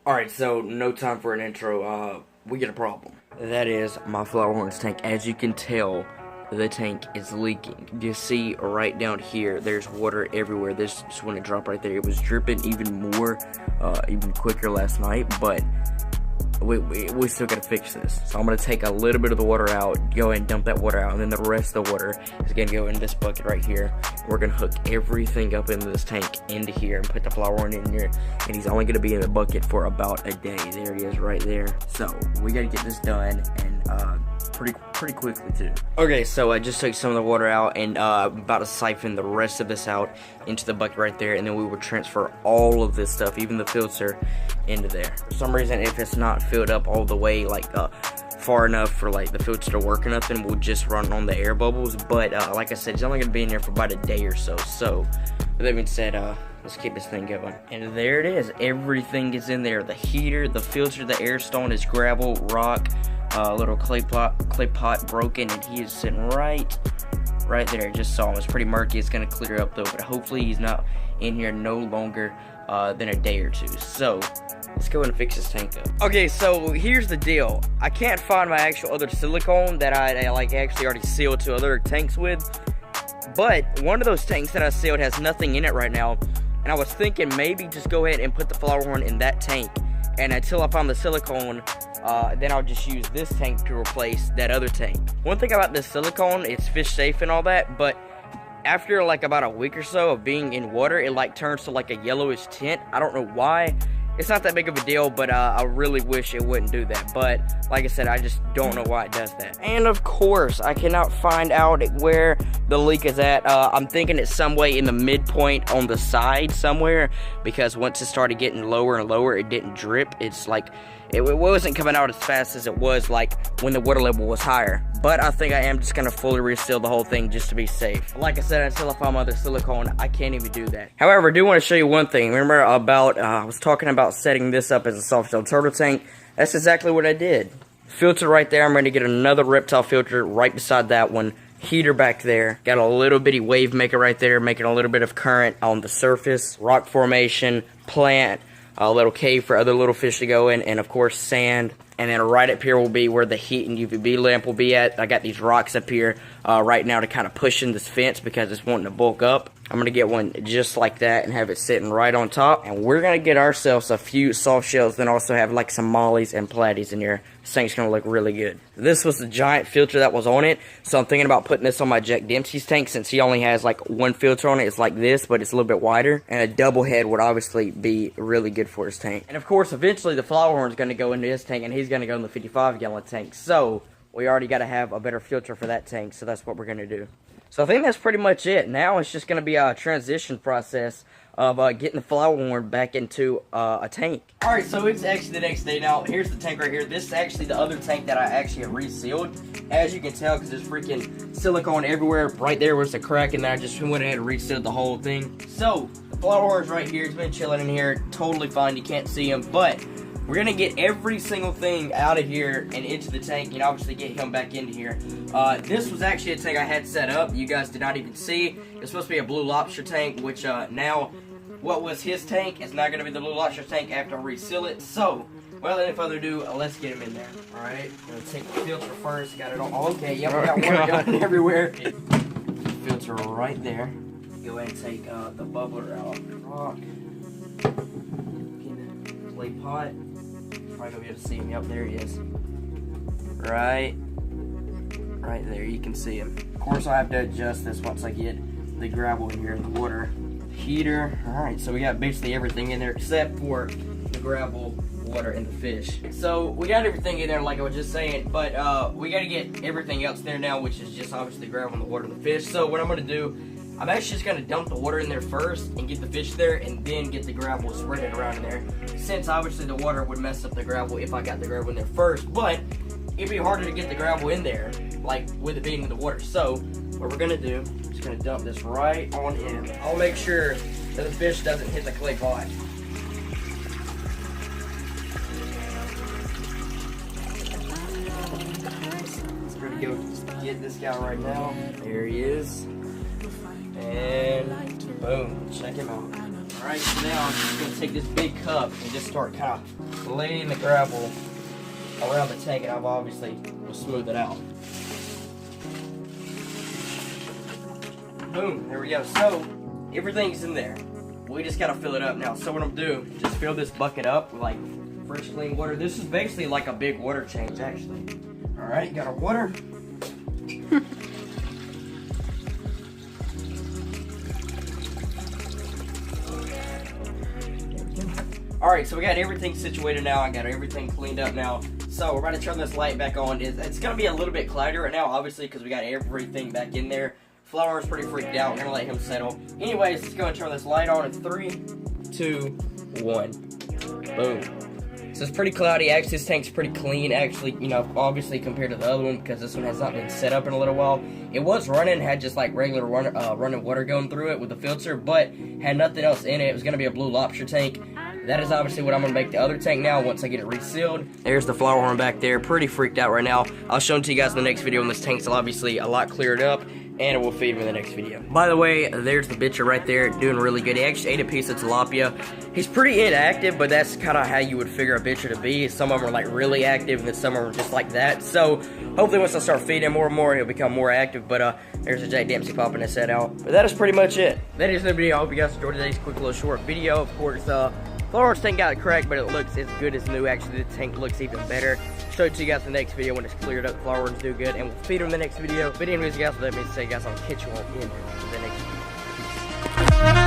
Alright, so no time for an intro. We get a problem. That is my Flowerhorn'S tank. As you can tell, the tank is leaking. You see right down here, there's water everywhere. This just wouldn't drop right there. It was dripping even more, even quicker last night, but we still gotta fix this. So I'm gonna take a little bit of the water out, go ahead and dump that water out, and then the rest of the water is gonna go in this bucket right here. We're gonna hook everything up into this tank into here and put the Flowerhorn in here, and he's only gonna be in the bucket for about a day. There he is right there. So we gotta get this done, and pretty quickly too. Okay, so I just took some of the water out and about to siphon the rest of this out into the bucket right there, and then we will transfer all of this stuff, even the filter, into there. For some reason, if it's not filled up all the way, like far enough for like the filter to work or nothing, we'll just run on the air bubbles. But like I said, it's only gonna be in there for about a day or so. So with that being said, let's keep this thing going. And there it is. Everything is in there. The heater, the filter, the air stone is gravel, rock, little clay pot broken, and he is sitting right there. Just saw him. It's pretty murky. It's gonna clear up though, but hopefully he's not in here no longer than a day or two. So let's go and fix this tank up. Okay, so here's the deal. I can't find my actual other silicone that I like actually already sealed to other tanks with, but one of those tanks that I sealed has nothing in it right now, and I was thinking maybe just go ahead and put the Flowerhorn in that tank, and until I found the silicone, then I'll just use this tank to replace that other tank. One thing about this silicone, it's fish safe and all that, but after like about a week or so of being in water, it like turns to like a yellowish tint. I don't know why. It's not that big of a deal, but I really wish it wouldn't do that. But like I said, I just don't know why it does that. And of course, I cannot find out where the leak is at. I'm thinking it's some way in the midpoint on the side somewhere, because once it started getting lower and lower, it didn't drip. It's like it wasn't coming out as fast as it was like when the water level was higher. But I think I am just gonna fully reseal the whole thing just to be safe. Like I said, until I find my other silicone, I can't even do that. However, I do want to show you one thing. Remember about I was talking about setting this up as a soft shell turtle tank? That's exactly what I did. Filter right there. I'm ready to get another reptile filter right beside that one. Heater back there. Got a little bitty wave maker right there, making a little bit of current on the surface. Rock formation, plant, a little cave for other little fish to go in, and of course sand. And then right up here will be where the heat and UVB lamp will be at. I got these rocks up here right now to kind of push in this fence because it's wanting to bulk up. I'm going to get one just like that and have it sitting right on top. And we're going to get ourselves a few soft shells, then also have like some mollies and platies in here. This thing's going to look really good. This was the giant filter that was on it, so I'm thinking about putting this on my Jack Dempsey's tank since he only has like one filter on it. It's like this, but it's a little bit wider. And a double head would obviously be really good for his tank. And of course, eventually the Flowerhorn's going to go into his tank, and he's going to go in the 55-gallon tank. So we already got to have a better filter for that tank, so that's what we're going to do. So I think that's pretty much it. Now it's just going to be a transition process of getting the Flowerhorn back into a tank. Alright, so it's actually the next day now. Here's the tank right here. This is actually the other tank that I actually resealed. As you can tell, because there's freaking silicone everywhere. Right there was the crack, and then I just went ahead and resealed the whole thing. So, the Flowerhorn's right here. He's been chilling in here. Totally fine. You can't see him, but we're going to get every single thing out of here and into the tank, and obviously get him back into here. This was actually a tank I had set up. You guys did not even see. It's supposed to be a blue lobster tank, which now what was his tank is not going to be the blue lobster tank after I reseal it. So, without any further ado, let's get him in there. Alright, going to take the filter first. Got it on. Okay, yep, we got water going everywhere. Filter right there. Go ahead and take the bubbler out. Rock. Clay pot. Probably gonna be able to see him. Yep, there he is. Right there, you can see him. Of course, I have to adjust this once I get the gravel in here in the water. Heater. Alright, so we got basically everything in there except for the gravel, water, and the fish. So we got everything in there like I was just saying, but we gotta get everything else there now, which is just obviously the gravel and the water and the fish. So what I'm gonna do, I'm actually just going to dump the water in there first and get the fish there, and then get the gravel spread around in there, since obviously the water would mess up the gravel if I got the gravel in there first, but it'd be harder to get the gravel in there, like with it being in the water. So what we're going to do, I'm just going to dump this right on in. I'll make sure that the fish doesn't hit the clay pot. We're going to go get this guy right now. There he is. And boom, check him out. Alright, so now I'm just gonna take this big cup and just start kind of laying the gravel around the tank, and I've obviously will smooth it out. Boom, there we go. So everything's in there. We just gotta fill it up now. So what I'm gonna do, just fill this bucket up with like fresh clean water. This is basically like a big water change actually. Alright, got our water. Alright, so we got everything situated now. I got everything cleaned up now. So we're about to turn this light back on. It's going to be a little bit cloudier right now, obviously, because we got everything back in there. Flowerhorn's pretty freaked out. We're going to let him settle. Anyways, let's go and turn this light on in 3, 2, 1. Boom. So it's pretty cloudy. Actually, this tank's pretty clean, actually, you know, obviously compared to the other one, because this one has not been set up in a little while. It was running, had just like regular running water going through it with the filter, but had nothing else in it. It was going to be a blue lobster tank. That is obviously what I'm going to make the other tank now once I get it resealed. There's the Flowerhorn back there, pretty freaked out right now. I'll show it to you guys in the next video when this tank's obviously a lot cleared up, and we'll feed him in the next video. By the way, there's the bitcher right there, doing really good. He actually ate a piece of tilapia. He's pretty inactive, but that's kind of how you would figure a bitcher to be. Some of them are like really active, and then some of them are just like that. So hopefully once I start feeding him more and more, he'll become more active. But there's a Jack Dempsey popping his head out. But that is pretty much it. That is the video. I hope you guys enjoyed today's quick little short video. Of course, Flowerhorn's tank got cracked, but it looks as good as new. Actually, the tank looks even better. Show it to you guys in the next video when it's cleared up. Flowerhorns do good, and we'll feed them in the next video. But anyways, guys, let me say, guys, I'll catch you all in the next video.